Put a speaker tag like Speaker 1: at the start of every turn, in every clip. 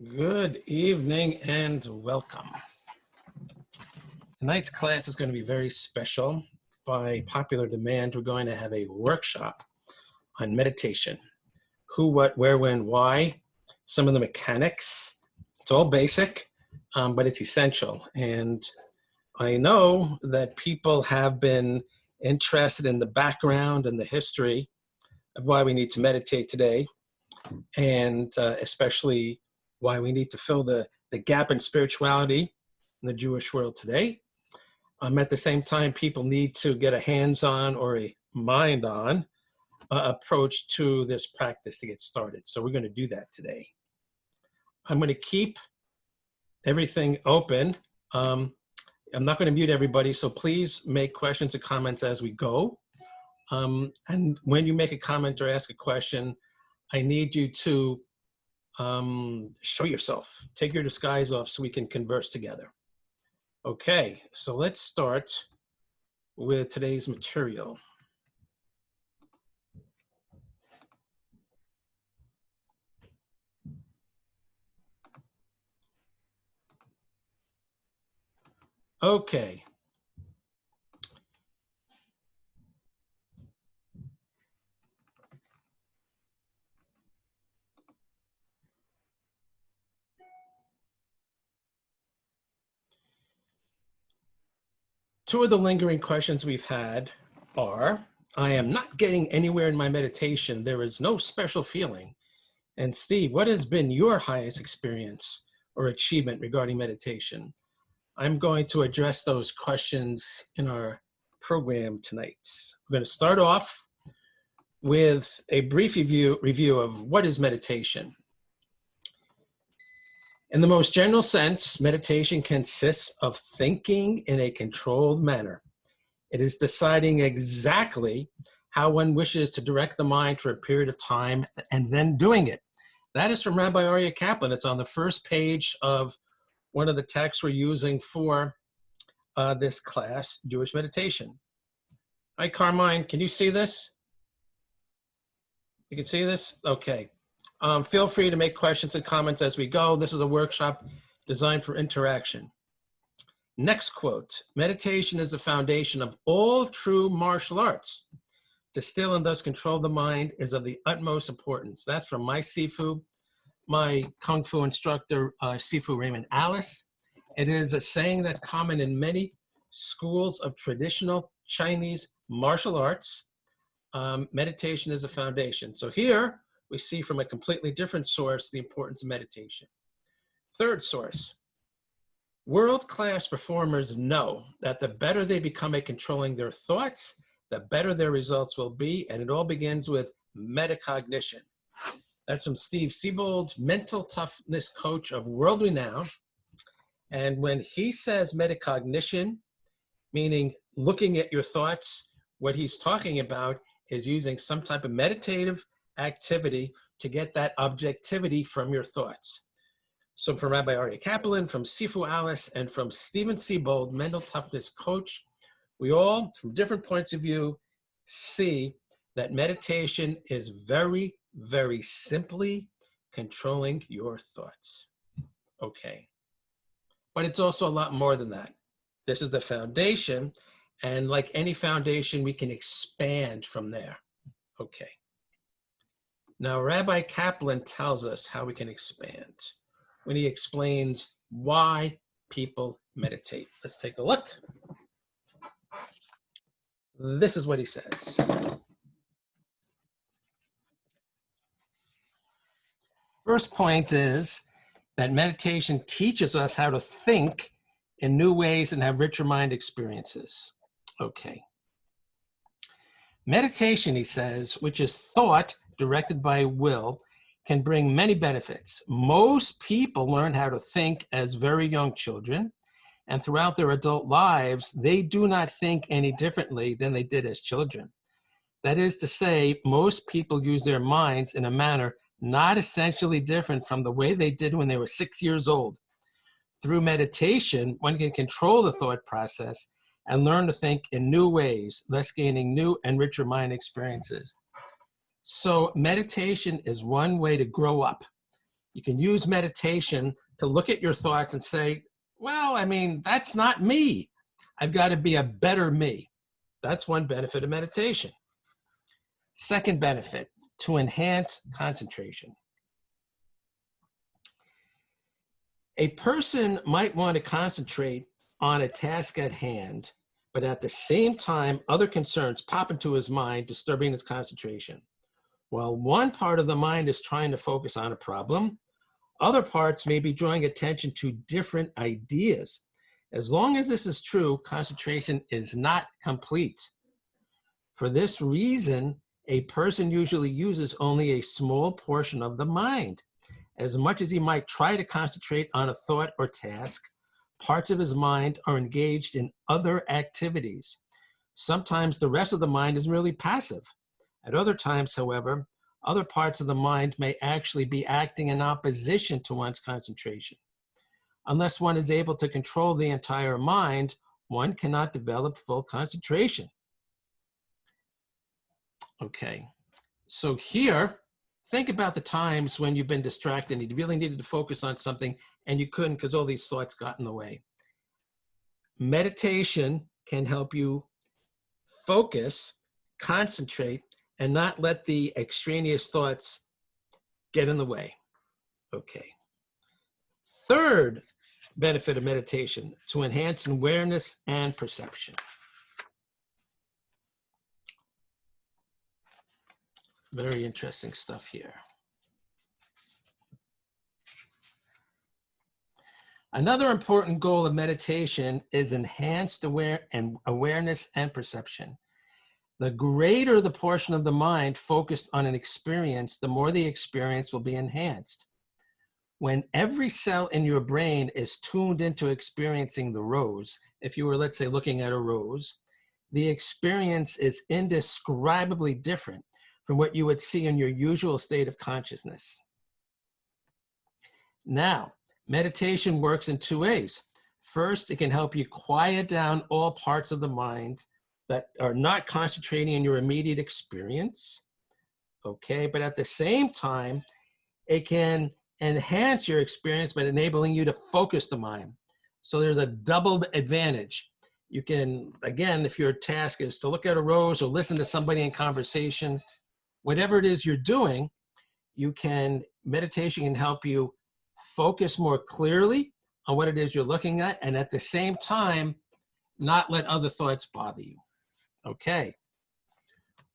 Speaker 1: Good evening and welcome. Tonight's class is going to be very special. By popular demand, we're going to have a workshop on meditation. Who, what, where, when, why, some of the mechanics. It's all basic, but it's essential. And I know that people have been interested in the background and the history of why we need to meditate today, and especially why we need to fill the gap in spirituality in the Jewish world today. At the same time, people need to get a hands-on or a mind-on approach to this practice to get started. So we're going to do that today. I'm going to keep everything open. I'm not going to mute everybody, so please make questions and comments as we go. And when you make a comment or ask a question, I need you to show yourself. Take your disguise off so we can converse together. Okay, so let's start with today's material. Okay. Two of the lingering questions we've had are, I am not getting anywhere in my meditation. There is no special feeling. And Steve, what has been your highest experience or achievement regarding meditation? I'm going to address those questions in our program tonight. We're going to start off with a brief review of what is meditation. In the most general sense, meditation consists of thinking in a controlled manner. It is deciding exactly how one wishes to direct the mind for a period of time and then doing it. That is from Rabbi Aryeh Kaplan. It's on the first page of one of the texts we're using for this class, Jewish meditation. Hi, Carmine, can you see this? You can see this? Okay. Feel free to make questions and comments as we go. This is a workshop designed for interaction. Next quote, meditation is the foundation of all true martial arts. To still and thus control the mind is of the utmost importance. That's from my Sifu, my Kung Fu instructor, Sifu Raymond Alice. It is a saying that's common in many schools of traditional Chinese martial arts. Meditation is a foundation. So here we see from a completely different source the importance of meditation. Third source, world-class performers know that the better they become at controlling their thoughts, the better their results will be, and it all begins with metacognition. That's from Steve Siebold, mental toughness coach of world renown. And when he says metacognition, meaning looking at your thoughts, what he's talking about is using some type of meditative activity to get that objectivity from your thoughts. So from Rabbi Aryeh Kaplan, from Sifu Alice, and from Stephen Siebold, mental toughness coach, we all, from different points of view, see that meditation is very, very simply controlling your thoughts. Okay. But it's also a lot more than that. This is the foundation, and like any foundation, we can expand from there. Okay. Now, Rabbi Kaplan tells us how we can expand when he explains why people meditate. Let's take a look. This is what he says. First point is that meditation teaches us how to think in new ways and have richer mind experiences. Okay. Meditation, he says, which is thought directed by will, can bring many benefits. Most people learn how to think as very young children, and throughout their adult lives, they do not think any differently than they did as children. That is to say, most people use their minds in a manner not essentially different from the way they did when they were 6 years old. Through meditation, one can control the thought process and learn to think in new ways, thus gaining new and richer mind experiences. So meditation is one way to grow up. You can use meditation to look at your thoughts and say, well, I mean, that's not me. I've got to be a better me. That's one benefit of meditation. Second benefit, to enhance concentration. A person might want to concentrate on a task at hand, but at the same time, other concerns pop into his mind, disturbing his concentration. While one part of the mind is trying to focus on a problem, other parts may be drawing attention to different ideas. As long as this is true, concentration is not complete. For this reason, a person usually uses only a small portion of the mind. As much as he might try to concentrate on a thought or task, parts of his mind are engaged in other activities. Sometimes the rest of the mind is merely passive. At other times, however, other parts of the mind may actually be acting in opposition to one's concentration. Unless one is able to control the entire mind, one cannot develop full concentration. Okay, so here, think about the times when you've been distracted and you really needed to focus on something and you couldn't because all these thoughts got in the way. Meditation can help you focus, concentrate, and not let the extraneous thoughts get in the way. Okay. Third benefit of meditation, to enhance awareness and perception. Very interesting stuff here. Another important goal of meditation is enhanced awareness and perception. The greater the portion of the mind focused on an experience, the more the experience will be enhanced. When every cell in your brain is tuned into experiencing the rose, if you were, let's say, looking at a rose, the experience is indescribably different from what you would see in your usual state of consciousness. Now, meditation works in two ways. First, it can help you quiet down all parts of the mind that are not concentrating in your immediate experience, okay? But at the same time, it can enhance your experience by enabling you to focus the mind. So there's a double advantage. You can, again, if your task is to look at a rose or listen to somebody in conversation, whatever it is you're doing, meditation can help you focus more clearly on what it is you're looking at, and at the same time, not let other thoughts bother you. Okay.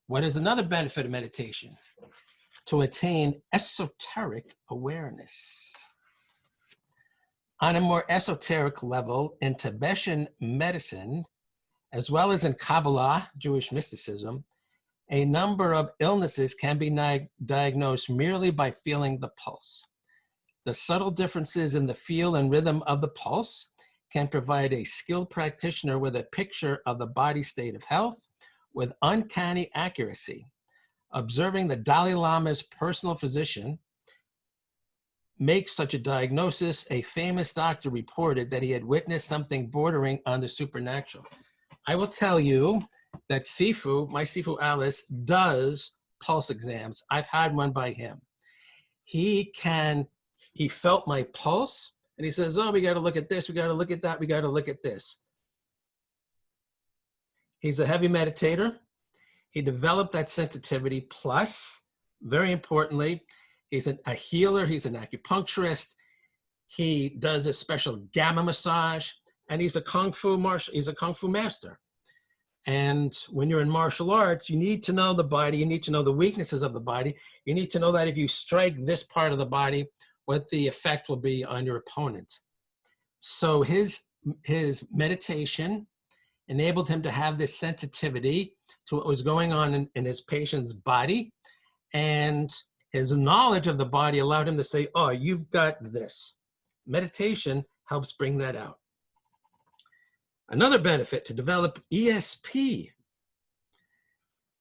Speaker 1: What is another benefit of meditation? To attain esoteric awareness. On a more esoteric level, in Tibetan medicine, as well as in Kabbalah, Jewish mysticism, a number of illnesses can be diagnosed merely by feeling the pulse. The subtle differences in the feel and rhythm of the pulse can provide a skilled practitioner with a picture of the body state of health with uncanny accuracy. Observing the Dalai Lama's personal physician makes such a diagnosis, a famous doctor reported that he had witnessed something bordering on the supernatural. I will tell you that my Sifu Alice does pulse exams. I've had one by him. He felt my pulse and he says, oh, we got to look at this, we got to look at that, we got to look at this. He's a heavy meditator. He developed that sensitivity. Plus, very importantly, he's a healer. He's an acupuncturist. He does a special gamma massage, and he's a kung fu master. And when you're in martial arts, you need to know the body. You need to know the weaknesses of the body. You need to know that if you strike this part of the body, what the effect will be on your opponent. So his meditation enabled him to have this sensitivity to what was going on in his patient's body. And his knowledge of the body allowed him to say, oh, you've got this. Meditation helps bring that out. Another benefit, to develop ESP.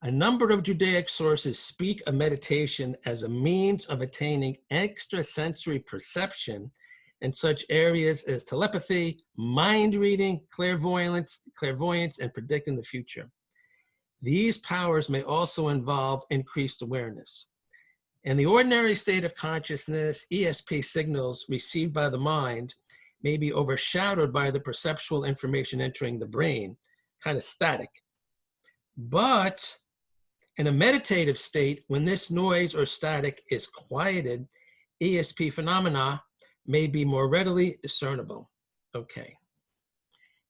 Speaker 1: A number of Judaic sources speak of meditation as a means of attaining extrasensory perception in such areas as telepathy, mind reading, clairvoyance, and predicting the future. These powers may also involve increased awareness. In the ordinary state of consciousness, ESP signals received by the mind may be overshadowed by the perceptual information entering the brain, kind of static. But in a meditative state, when this noise or static is quieted, ESP phenomena may be more readily discernible. Okay.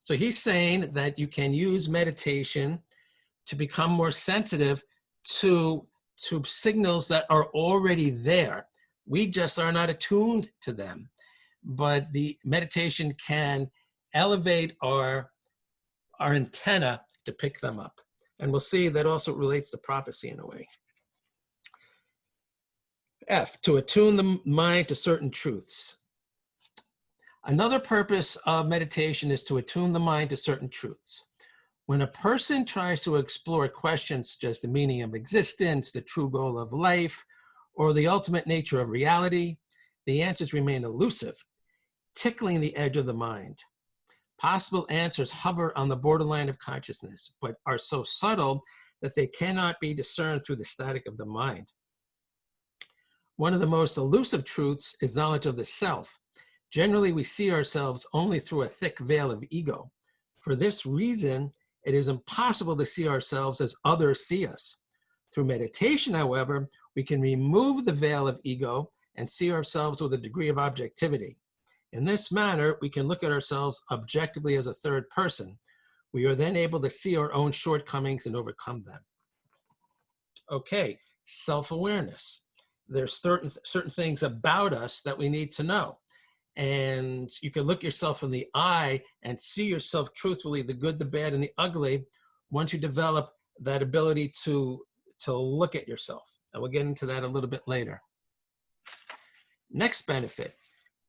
Speaker 1: So he's saying that you can use meditation to become more sensitive to signals that are already there. We just are not attuned to them. But the meditation can elevate our antenna to pick them up. And we'll see that also relates to prophecy in a way. F, to attune the mind to certain truths. Another purpose of meditation is to attune the mind to certain truths. When a person tries to explore questions such as the meaning of existence, the true goal of life, or the ultimate nature of reality, the answers remain elusive, tickling the edge of the mind. Possible answers hover on the borderline of consciousness, but are so subtle that they cannot be discerned through the static of the mind. One of the most elusive truths is knowledge of the self. Generally, we see ourselves only through a thick veil of ego. For this reason, it is impossible to see ourselves as others see us. Through meditation, however, we can remove the veil of ego and see ourselves with a degree of objectivity. In this manner, we can look at ourselves objectively as a third person. We are then able to see our own shortcomings and overcome them. Okay, self-awareness. There's certain things about us that we need to know. And you can look yourself in the eye and see yourself truthfully, the good, the bad, and the ugly, once you develop that ability to look at yourself. And we'll get into that a little bit later. Next benefit,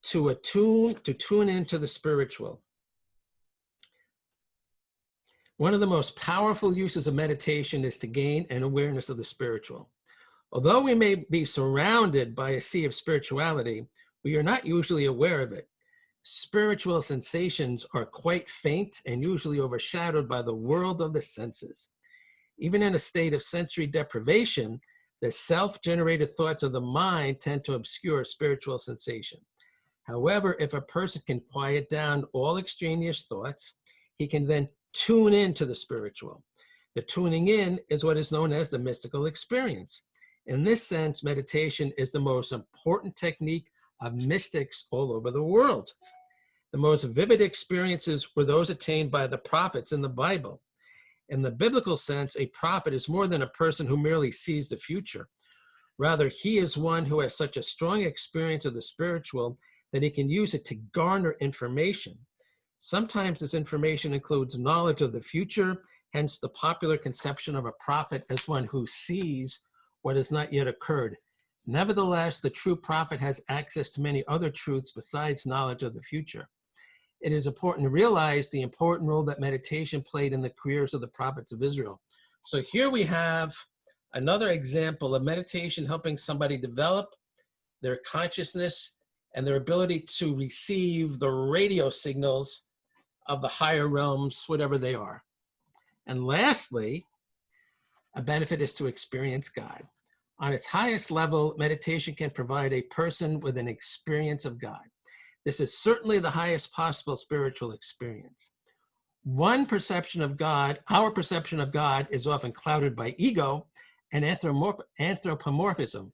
Speaker 1: to tune into the spiritual. One of the most powerful uses of meditation is to gain an awareness of the spiritual. Although we may be surrounded by a sea of spirituality, we are not usually aware of it. Spiritual sensations are quite faint and usually overshadowed by the world of the senses. Even in a state of sensory deprivation, the self-generated thoughts of the mind tend to obscure spiritual sensation. However, if a person can quiet down all extraneous thoughts, he can then tune into the spiritual. The tuning in is what is known as the mystical experience. In this sense, meditation is the most important technique of mystics all over the world. The most vivid experiences were those attained by the prophets in the Bible. In the biblical sense, a prophet is more than a person who merely sees the future. Rather, he is one who has such a strong experience of the spiritual that he can use it to garner information. Sometimes this information includes knowledge of the future, hence the popular conception of a prophet as one who sees what has not yet occurred. Nevertheless, the true prophet has access to many other truths besides knowledge of the future. It is important to realize the important role that meditation played in the careers of the prophets of Israel. So here we have another example of meditation helping somebody develop their consciousness and their ability to receive the radio signals of the higher realms, whatever they are. And lastly, a benefit is to experience God. On its highest level, meditation can provide a person with an experience of God. This is certainly the highest possible spiritual experience. One perception of God, our perception of God, is often clouded by ego and anthropomorphism,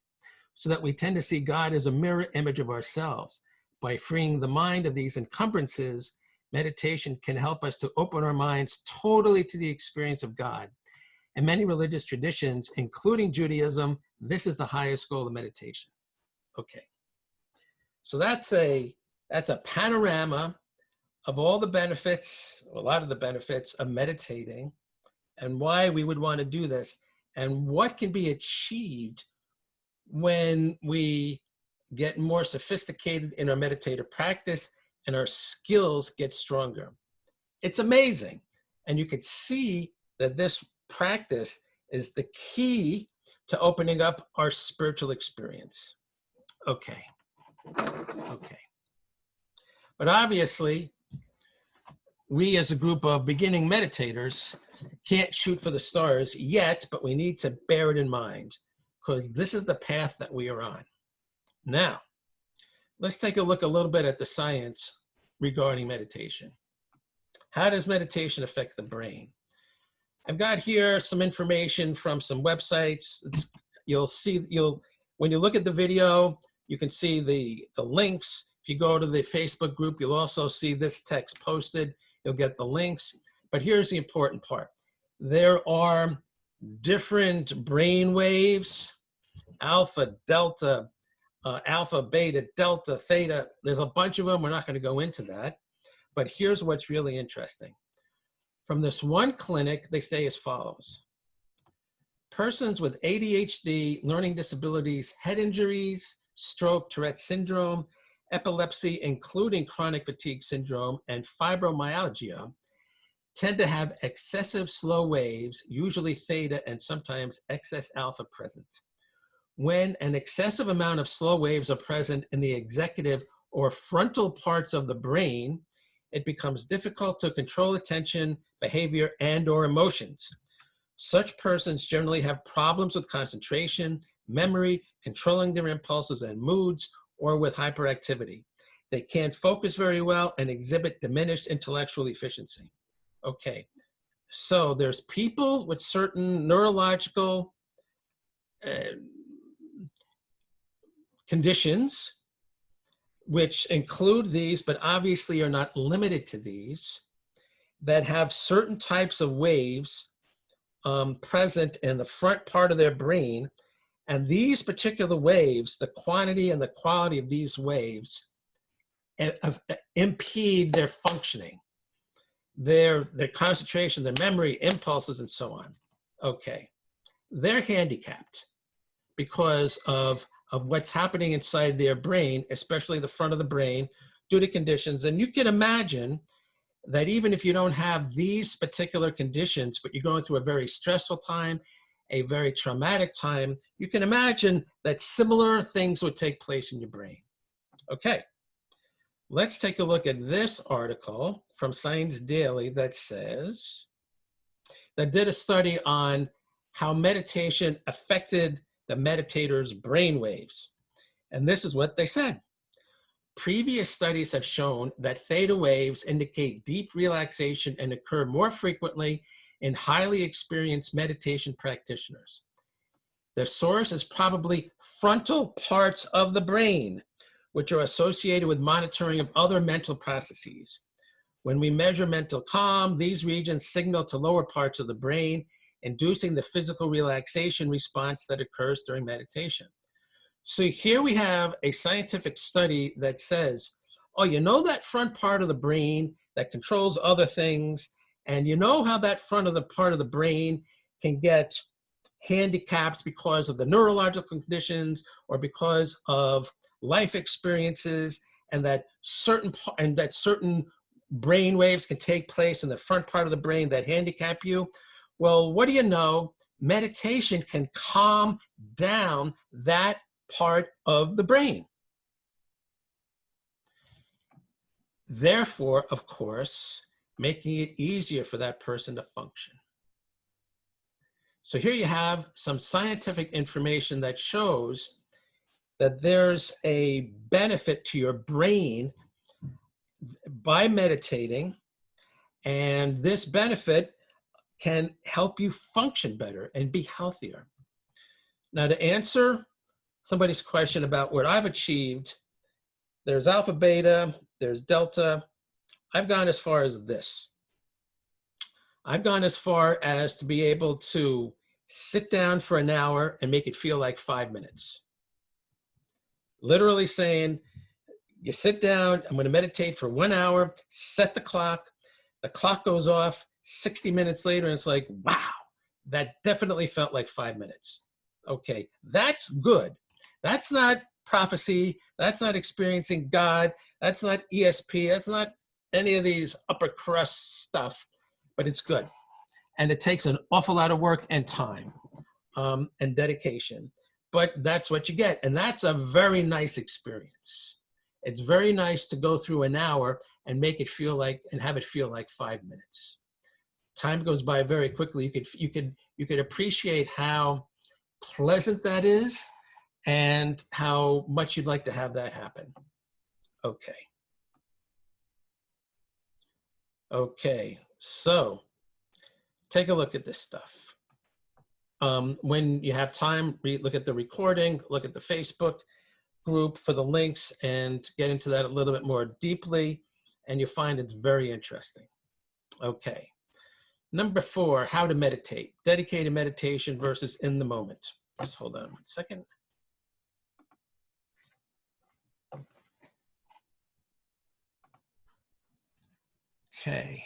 Speaker 1: so that we tend to see God as a mirror image of ourselves. By freeing the mind of these encumbrances, meditation can help us to open our minds totally to the experience of God. In many religious traditions, including Judaism, this is the highest goal of meditation. Okay, so that's a panorama of all the benefits, a lot of the benefits of meditating, and why we would want to do this, and what can be achieved when we get more sophisticated in our meditative practice and our skills get stronger. It's amazing. And you could see that this practice is the key to opening up our spiritual experience. Okay. But obviously, we as a group of beginning meditators can't shoot for the stars yet, but we need to bear it in mind. because this is the path that we are on. Now, let's take a look a little bit at the science regarding meditation. How does meditation affect the brain? I've got here some information from some websites. When you look at the video, you can see the links. If you go to the Facebook group, you'll also see this text posted. You'll get the links. But here's the important part. There are different brain waves, alpha, delta, alpha, beta, delta, theta. There's a bunch of them. We're not going to go into that. But here's what's really interesting. From this one clinic, they say as follows. Persons with ADHD, learning disabilities, head injuries, stroke, Tourette syndrome, epilepsy, including chronic fatigue syndrome, and fibromyalgia, tend to have excessive slow waves, usually theta and sometimes excess alpha present. When an excessive amount of slow waves are present in the executive or frontal parts of the brain, it becomes difficult to control attention, behavior, and/or emotions. Such persons generally have problems with concentration, memory, controlling their impulses and moods, or with hyperactivity. They can't focus very well and exhibit diminished intellectual efficiency. Okay, so there's people with certain neurological conditions, which include these, but obviously are not limited to these, that have certain types of waves present in the front part of their brain. And these particular waves, the quantity and the quality of these waves impede their functioning, their concentration, their memory, impulses, and so on. Okay, they're handicapped because of what's happening inside their brain, especially the front of the brain, due to conditions. And you can imagine that even if you don't have these particular conditions, but you're going through a very stressful time, a very traumatic time, you can imagine that similar things would take place in your brain. Okay, let's take a look at this article from Science Daily that did a study on how meditation affected the meditator's brain waves. And this is what they said. Previous studies have shown that theta waves indicate deep relaxation and occur more frequently in highly experienced meditation practitioners. Their source is probably frontal parts of the brain, which are associated with monitoring of other mental processes. When we measure mental calm, these regions signal to lower parts of the brain, inducing the physical relaxation response that occurs during meditation. So here we have a scientific study that says, oh, you know that front part of the brain that controls other things, and you know how that front of the part of the brain can get handicapped because of the neurological conditions or because of life experiences, and that certain brain waves can take place in the front part of the brain that handicap you. Well, what do you know? Meditation can calm down that part of the brain. Therefore, of course, making it easier for that person to function. So here you have some scientific information that shows that there's a benefit to your brain by meditating, and this benefit can help you function better and be healthier. Now, to answer somebody's question about what I've achieved, there's alpha, beta, there's delta. I've gone as far as this. I've gone as far as to be able to sit down for an hour and make it feel like 5 minutes. Literally saying, you sit down, I'm going to meditate for 1 hour, set the clock goes off 60 minutes later, and it's like, wow, that definitely felt like 5 minutes. Okay, that's good. That's not prophecy. That's not experiencing God. That's not ESP. That's not any of these upper crust stuff, but it's good. And it takes an awful lot of work and time and dedication, but that's what you get. And that's a very nice experience. It's very nice to go through an hour and make it feel like, and have it feel like 5 minutes. Time goes by very quickly. You could appreciate how pleasant that is and how much you'd like to have that happen. Okay. Okay, so take a look at this stuff. When you have time, look at the recording, look at the Facebook group for the links, and get into that a little bit more deeply, and you'll find it's very interesting. Okay. Number 4, how to meditate. Dedicated meditation versus in the moment. Just hold on 1 second. Okay.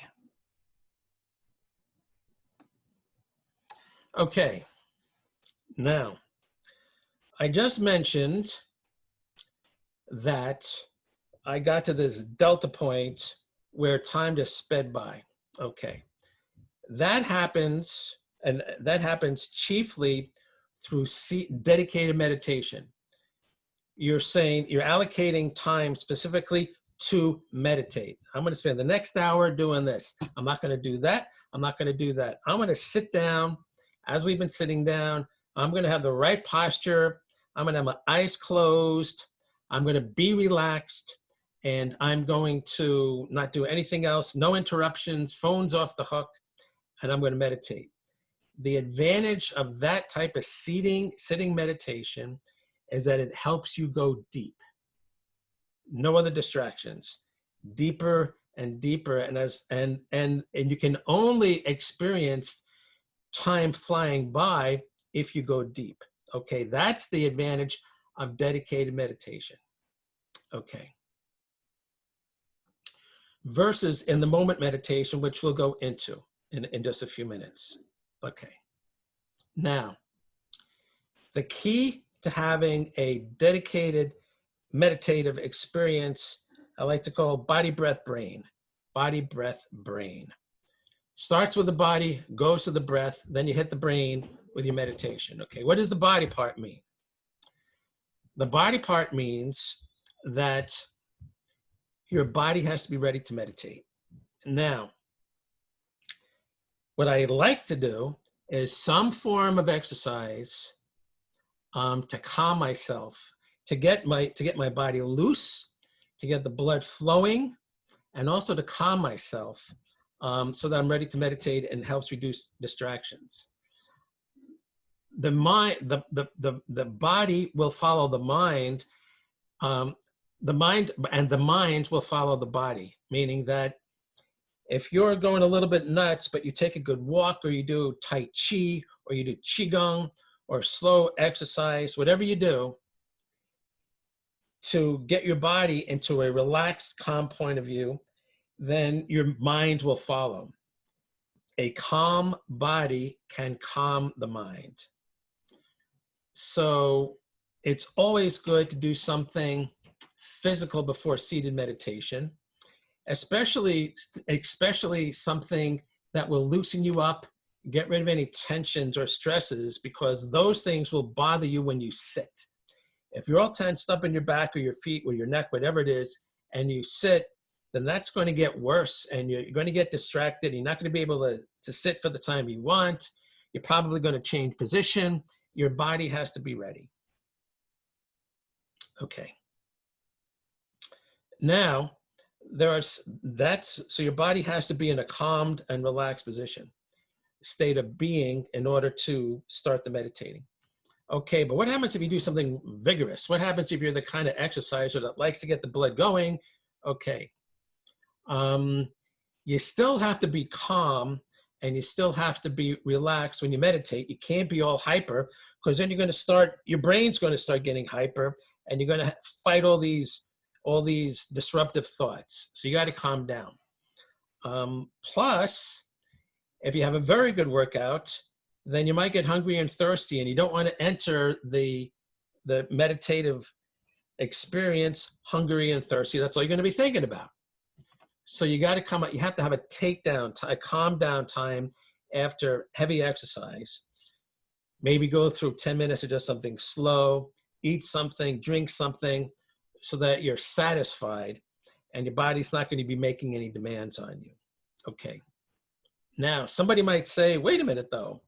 Speaker 1: Okay. Now, I just mentioned that I got to this delta point where time just sped by. Okay. That happens, and that happens chiefly through dedicated meditation. You're saying you're allocating time specifically to meditate. I'm going to spend the next hour doing this. I'm not going to do that. I'm not going to do that. I'm going to sit down as we've been sitting down. I'm going to have the right posture. I'm going to have my eyes closed. I'm going to be relaxed, and I'm going to not do anything else. No interruptions, phones off the hook, and I'm going to meditate. The advantage of that type of sitting meditation is that it helps you go deep. No other distractions, deeper and deeper, and you can only experience time flying by if you go deep. Okay, that's the advantage of dedicated meditation. Okay. Versus in the moment meditation, which we'll go into in just a few minutes. Okay. Now, the key to having a dedicated meditative experience, I like to call body, breath, brain. Body, breath, brain. Starts with the body, goes to the breath, then you hit the brain with your meditation. Okay, what does the body part mean? The body part means that your body has to be ready to meditate. Now, what I like to do is some form of exercise to calm myself, to get my body loose, to get the blood flowing, and also to calm myself so that I'm ready to meditate and helps reduce distractions. The body will follow the mind. The mind will follow the body, meaning that if you're going a little bit nuts, but you take a good walk, or you do Tai Chi, or you do Qigong, or slow exercise, whatever you do to get your body into a relaxed, calm point of view, then your mind will follow. A calm body can calm the mind. So it's always good to do something physical before seated meditation, especially something that will loosen you up, get rid of any tensions or stresses, because those things will bother you when you sit. If you're all tensed up in your back or your feet or your neck, whatever it is, and you sit, then that's going to get worse, and you're going to get distracted. You're not going to be able to sit for the time you want. You're probably going to change position. Your body has to be ready. Okay. Now, so your body has to be in a calmed and relaxed position, state of being, in order to start the meditating. Okay, but what happens if you do something vigorous? What happens if you're the kind of exerciser that likes to get the blood going? Okay. You still have to be calm, and you still have to be relaxed when you meditate. You can't be all hyper, because then your brain's going to start getting hyper, and you're going to fight all these disruptive thoughts. So you got to calm down. Plus, if you have a very good workout, then you might get hungry and thirsty, and you don't want to enter the meditative experience hungry and thirsty. That's all you're going to be thinking about. So you got to come out. You have to have a takedown, a calm down time after heavy exercise. Maybe go through 10 minutes of just something slow, eat something, drink something, so that you're satisfied and your body's not going to be making any demands on you. Okay. Now, somebody might say, wait a minute though,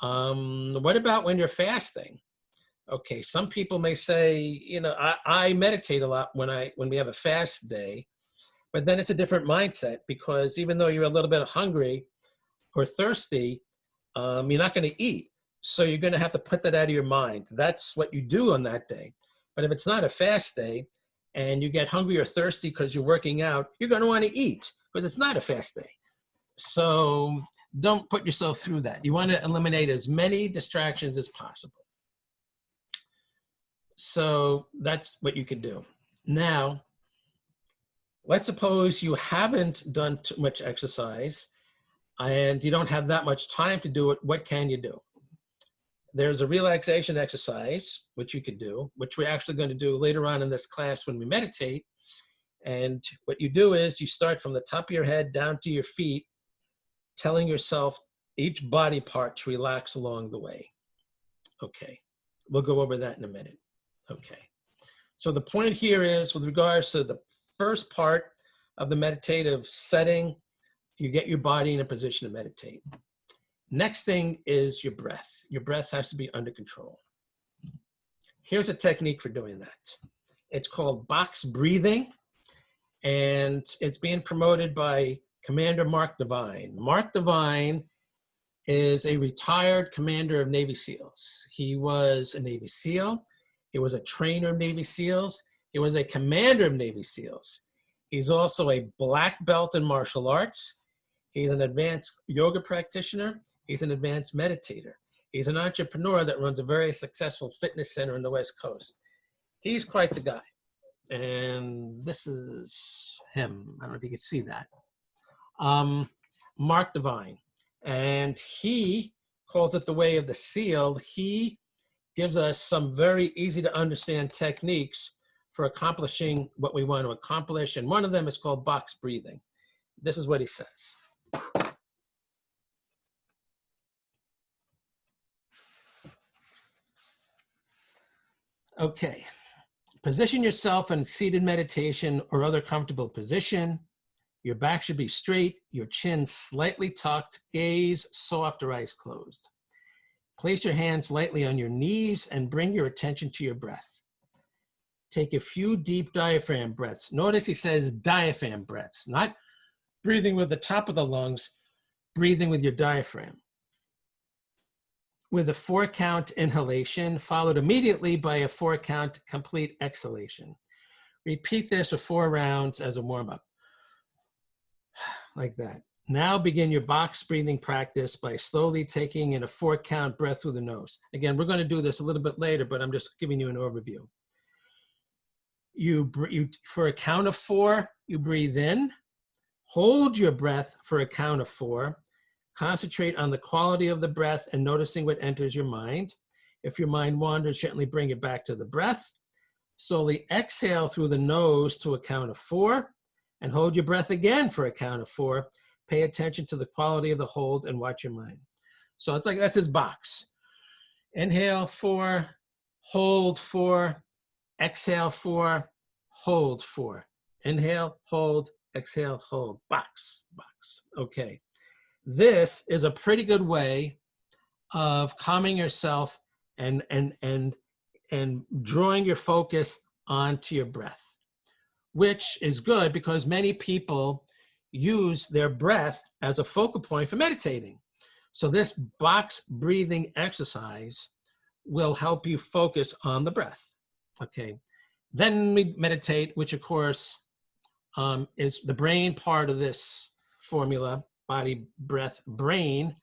Speaker 1: What about when you're fasting? Okay, some people may say, you know, I meditate a lot when we have a fast day, but then it's a different mindset because even though you're a little bit hungry or thirsty, you're not going to eat. So you're going to have to put that out of your mind. That's what you do on that day. But if it's not a fast day and you get hungry or thirsty because you're working out, you're going to want to eat because it's not a fast day. So don't put yourself through that. You want to eliminate as many distractions as possible. So that's what you can do. Now, let's suppose you haven't done too much exercise and you don't have that much time to do it. What can you do? There's a relaxation exercise, which you could do, which we're actually going to do later on in this class when we meditate. And what you do is you start from the top of your head down to your feet, telling yourself each body part to relax along the way. Okay, we'll go over that in a minute. Okay, so the point here is with regards to the first part of the meditative setting, you get your body in a position to meditate. Next thing is your breath. Your breath has to be under control. Here's a technique for doing that. It's called box breathing, and it's being promoted by Commander Mark Devine. Mark Devine is a retired commander of Navy SEALs. He was a Navy SEAL. He was a trainer of Navy SEALs. He was a commander of Navy SEALs. He's also a black belt in martial arts. He's an advanced yoga practitioner. He's an advanced meditator. He's an entrepreneur that runs a very successful fitness center in the West Coast. He's quite the guy. And this is him. I don't know if you can see that. Mark Devine. And he calls it the way of the SEAL. He gives us some very easy to understand techniques for accomplishing what we want to accomplish. And one of them is called box breathing. This is what he says. Okay, position yourself in seated meditation or other comfortable position. Your back should be straight, your chin slightly tucked, gaze soft or eyes closed. Place your hands lightly on your knees and bring your attention to your breath. Take a few deep diaphragm breaths. Notice he says diaphragm breaths, not breathing with the top of the lungs, breathing with your diaphragm. With a 4-count inhalation, followed immediately by a 4-count complete exhalation. Repeat this for 4 rounds as a warm-up, like that. Now begin your box breathing practice by slowly taking in a 4-count breath through the nose. Again, we're going to do this a little bit later, but I'm just giving you an overview. For a count of 4, you breathe in, hold your breath for a count of 4, concentrate on the quality of the breath and noticing what enters your mind. If your mind wanders, gently bring it back to the breath. Slowly exhale through the nose to a count of 4 and hold your breath again for a count of 4. Pay attention to the quality of the hold and watch your mind. So it's like, that's his box. Inhale 4, hold 4, exhale 4, hold 4. Inhale, hold, exhale, hold. Box, box. Okay. This is a pretty good way of calming yourself and drawing your focus onto your breath, which is good because many people use their breath as a focal point for meditating. So this box breathing exercise will help you focus on the breath. Okay. Then we meditate, which of course is the brain part of this formula. Body, breath, brain.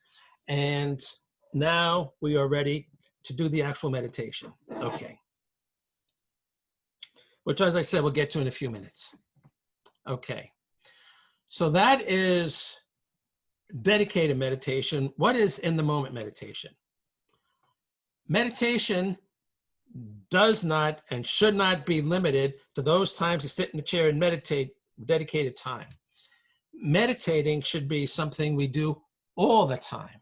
Speaker 1: And now we are ready to do the actual meditation. Okay. Which, as I said, we'll get to in a few minutes. Okay. So that is dedicated meditation. What is in the moment meditation? Meditation does not and should not be limited to those times you sit in a chair and meditate dedicated time. Meditating should be something we do all the time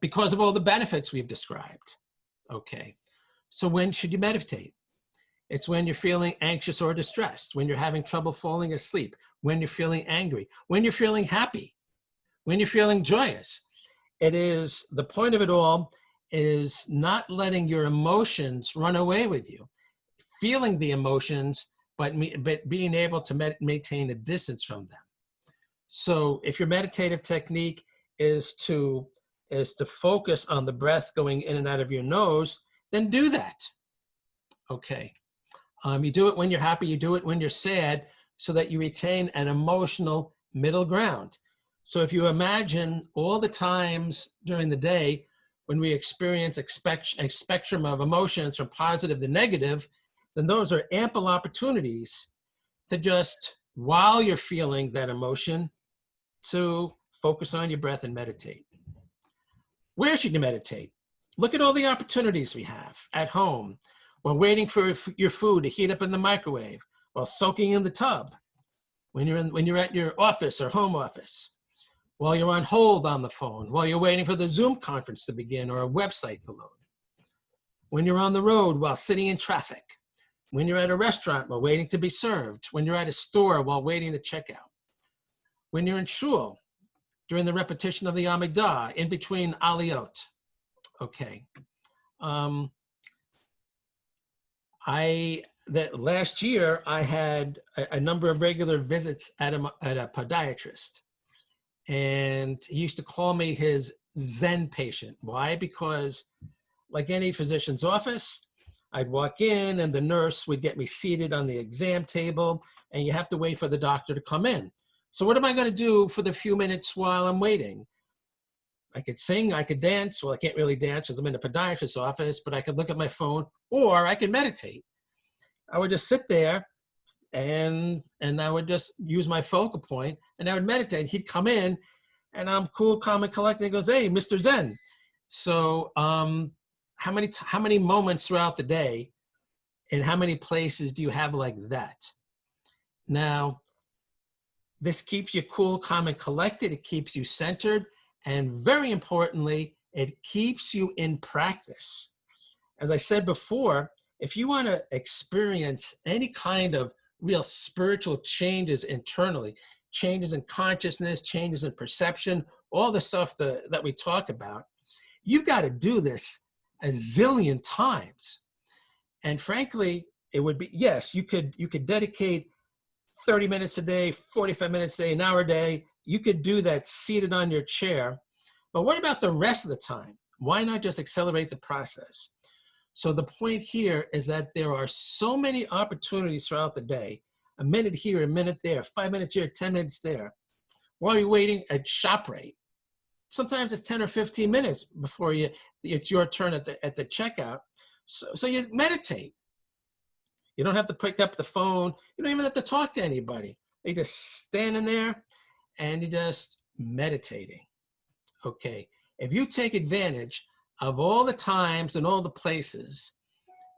Speaker 1: because of all the benefits we've described. Okay, so when should you meditate? It's when you're feeling anxious or distressed, when you're having trouble falling asleep, when you're feeling angry, when you're feeling happy, when you're feeling joyous. It is, the point of it all is not letting your emotions run away with you, feeling the emotions, but being able to maintain a distance from them. So if your meditative technique is to focus on the breath going in and out of your nose, then do that. Okay. You do it when you're happy, you do it when you're sad, so that you retain an emotional middle ground. So if you imagine all the times during the day when we experience a spectrum of emotions from positive to negative, then those are ample opportunities to just, while you're feeling that emotion, to focus on your breath and meditate. Where should you meditate? Look at all the opportunities we have at home, while waiting for your food to heat up in the microwave, while soaking in the tub, when you're at your office or home office, while you're on hold on the phone, while you're waiting for the Zoom conference to begin or a website to load, when you're on the road while sitting in traffic, when you're at a restaurant while waiting to be served, when you're at a store while waiting to check out, when you're in shul during the repetition of the Amidah, in between aliyot. Okay. That last year, I had a number of regular visits at a podiatrist. And he used to call me his Zen patient. Why? Because like any physician's office, I'd walk in and the nurse would get me seated on the exam table, and you have to wait for the doctor to come in. So what am I going to do for the few minutes while I'm waiting? I could sing, I could dance. Well, I can't really dance because I'm in a podiatrist's office, but I could look at my phone, or I could meditate. I would just sit there and I would just use my focal point and I would meditate. He'd come in and I'm cool, calm, and collected. He goes, "Hey, Mr. Zen." So how many moments throughout the day and how many places do you have like that? Now, this keeps you cool, calm, and collected. It keeps you centered. And very importantly, it keeps you in practice. As I said before, if you want to experience any kind of real spiritual changes internally, changes in consciousness, changes in perception, all the stuff that we talk about, you've got to do this a zillion times. And frankly, it would be, yes, you could dedicate 30 minutes a day, 45 minutes a day, an hour a day. You could do that seated on your chair. But what about the rest of the time? Why not just accelerate the process? So the point here is that there are so many opportunities throughout the day, a minute here, a minute there, 5 minutes here, 10 minutes there, while you're waiting at ShopRite. Sometimes it's 10 or 15 minutes before it's your turn at the checkout. So you meditate. You don't have to pick up the phone. You don't even have to talk to anybody. You just standing there and you're just meditating. Okay. If you take advantage of all the times and all the places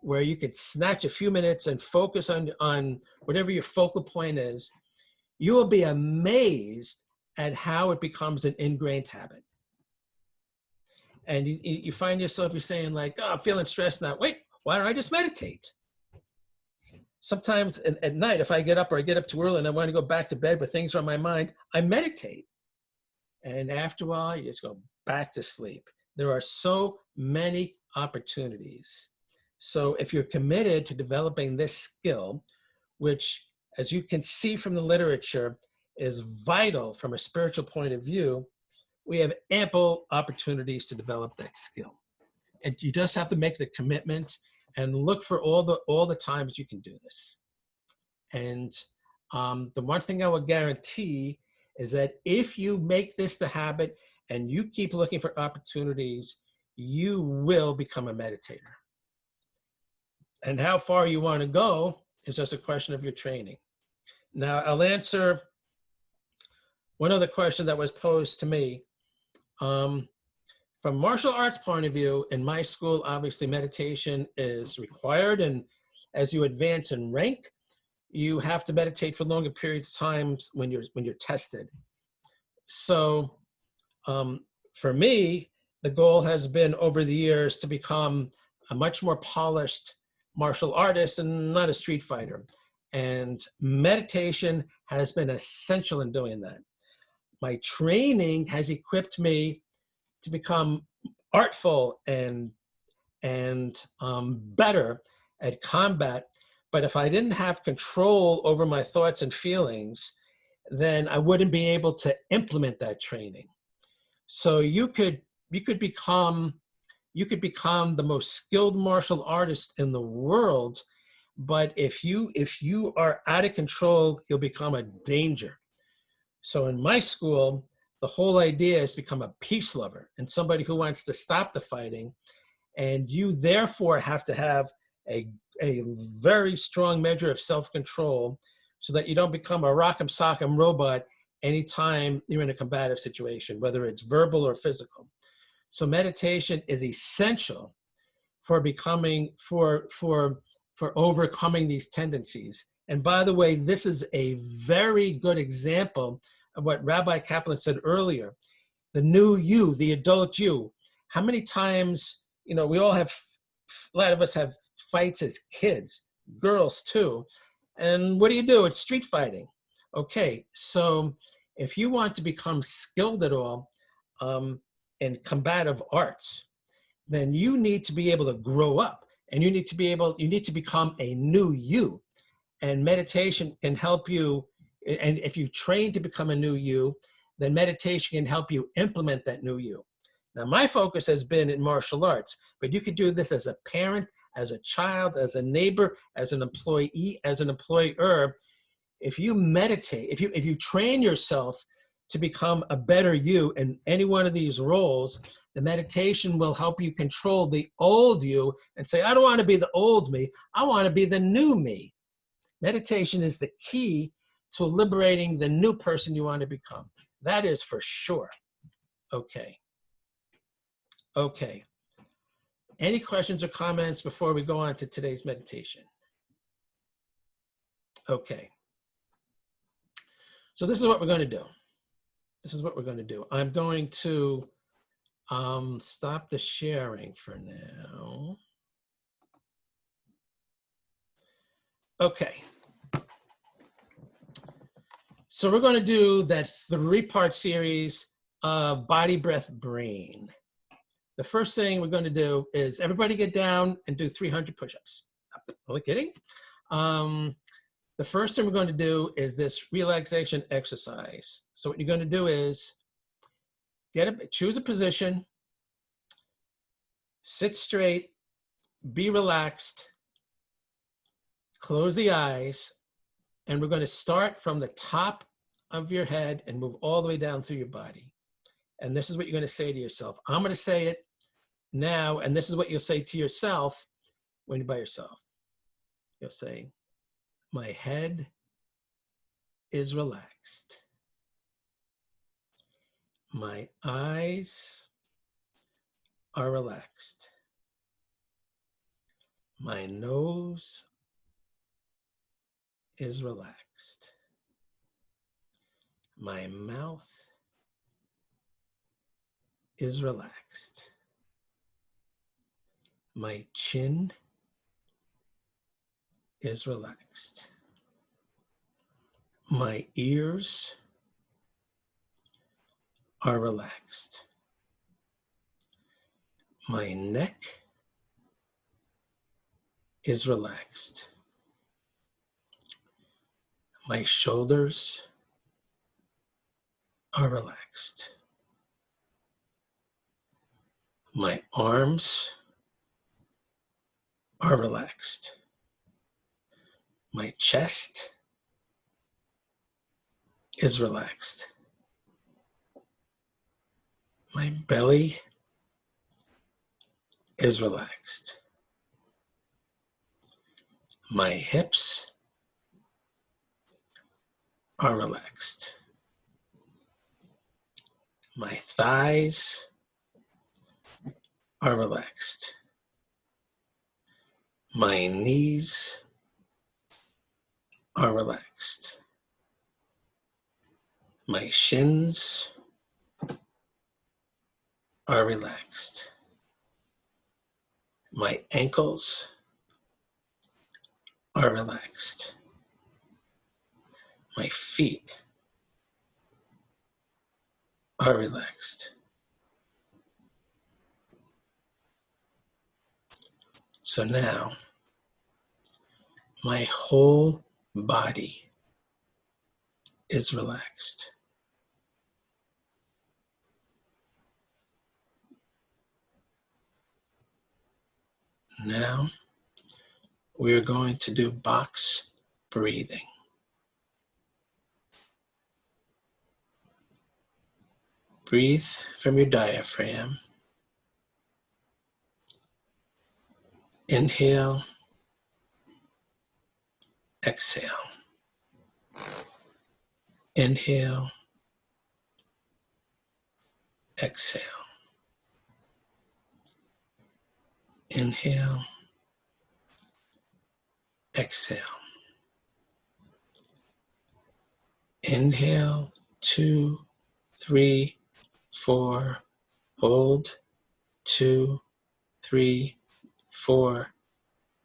Speaker 1: where you could snatch a few minutes and focus on whatever your focal point is, you will be amazed at how it becomes an ingrained habit. And you find yourself, you're saying like, "Oh, I'm feeling stressed now. Wait, why don't I just meditate?" Sometimes at night, if I get up too early and I want to go back to bed, but things are on my mind, I meditate. And after a while, you just go back to sleep. There are so many opportunities. So if you're committed to developing this skill, which, as you can see from the literature, is vital from a spiritual point of view, we have ample opportunities to develop that skill. And you just have to make the commitment and look for all the times you can do this. And the one thing I will guarantee is that if you make this the habit and you keep looking for opportunities, you will become a meditator. And how far you want to go is just a question of your training. Now, I'll answer one other question that was posed to me. From martial arts point of view, in my school, obviously meditation is required. And as you advance in rank, you have to meditate for longer periods of times when you're tested. So for me, the goal has been over the years to become a much more polished martial artist and not a street fighter. And meditation has been essential in doing that. My training has equipped me to become artful and better at combat. But if I didn't have control over my thoughts and feelings, then I wouldn't be able to implement that training. So you could become the most skilled martial artist in the world, but if you are out of control, you'll become a danger. So in my school, the whole idea is to become a peace lover and somebody who wants to stop the fighting. And you therefore have to have a very strong measure of self-control so that you don't become a rock'em sock'em robot anytime you're in a combative situation, whether it's verbal or physical. So meditation is essential for overcoming these tendencies. And by the way, this is a very good example of what Rabbi Kaplan said earlier, the new you, the adult you. How many times, we all have, a lot of us have fights as kids, girls too. And what do? It's street fighting. Okay, so if you want to become skilled at all in combative arts, then you need to be able to grow up, and you need to become a new you. And meditation can help you. And if you train to become a new you, then meditation can help you implement that new you. Now, my focus has been in martial arts, but you could do this as a parent, as a child, as a neighbor, as an employee, as an employer. If you meditate, if you train yourself to become a better you in any one of these roles, the meditation will help you control the old you and say, I don't want to be the old me, I want to be the new me. Meditation is the key to liberating the new person you want to become. That is for sure. Okay. Okay. Any questions or comments before we go on to today's meditation? Okay. So this is what we're going to do. I'm going to stop the sharing for now. Okay. So we're going to do that 3-part series of body, breath, brain. The first thing we're going to do is everybody get down and do 300 push-ups. Only kidding. The first thing we're going to do is this relaxation exercise. So what you're going to do is choose a position, sit straight, be relaxed, close the eyes, and we're going to start from the top of your head and move all the way down through your body. And this is what you're going to say to yourself. I'm going to say it now, and this is what you'll say to yourself when you're by yourself. You'll say, my head is relaxed. My eyes are relaxed. My nose is relaxed. My mouth is relaxed. My chin is relaxed. My ears are relaxed. My neck is relaxed. My shoulders are relaxed. My arms are relaxed. My chest is relaxed. My belly is relaxed. My hips are relaxed. My thighs are relaxed. My knees are relaxed. My shins are relaxed. My ankles are relaxed. My feet are relaxed. So now, my whole body is relaxed. Now, we're going to do box breathing. Breathe from your diaphragm. Inhale, exhale. Inhale, exhale. Inhale, exhale. Inhale, 2, 3, 4. Hold, 2, 3, 4.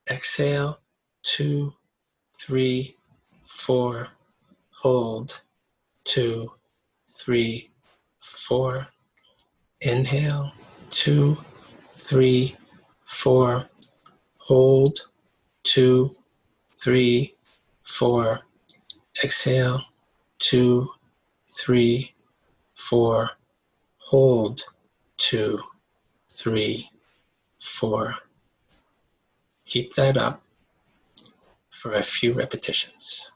Speaker 1: Exhale, 2, 3, 4. Hold, 2, 3, 4. Inhale, 2, 3, 4. Hold, 2, 3, 4. Exhale, 2, 3, 4. Hold, 2, 3, 4. Keep that up for a few repetitions.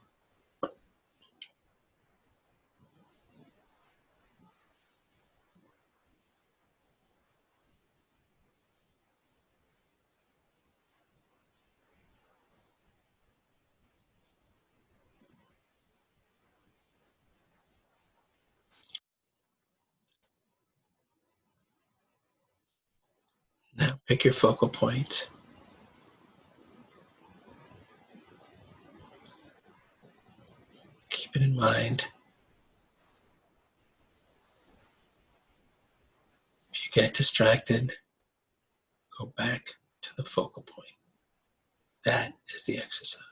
Speaker 1: Now pick your focal point. Keep it in mind. If you get distracted, go back to the focal point. That is the exercise.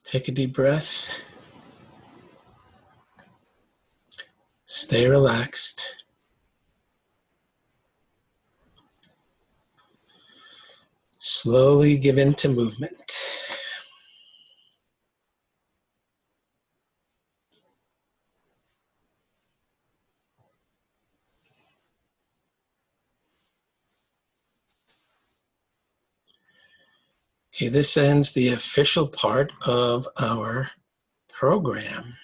Speaker 1: Take a deep breath. Stay relaxed. Slowly give in to movement. Okay, this ends the official part of our program.